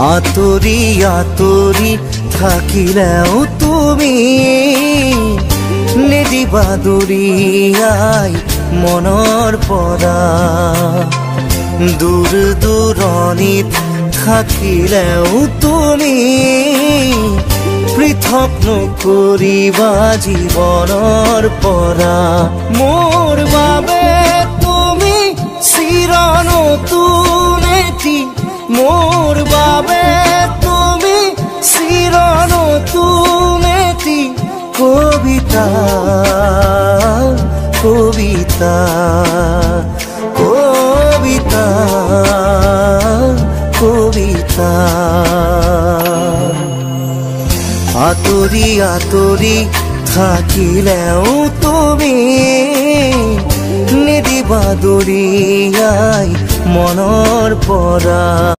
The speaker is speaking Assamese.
আঁতৰি আঁতৰি থাকিলেও তুমি নিদিবা দূৰিয়াই মনৰ পৰা। দূৰ দূৰণিত থাকিলেও তুমি পৃথক নকৰিবা জীৱনৰ পৰা। মোৰ বাবে তুমি চিৰ নতুন এটি, মোৰ বাবে তুমি চিৰ নতুন এটি কবিতা কবিতা কবিতা কবিতা। আঁতৰি আঁতৰি থাকিলেও তুমি নিদিবা দূৰিয়াই মনৰ পৰা।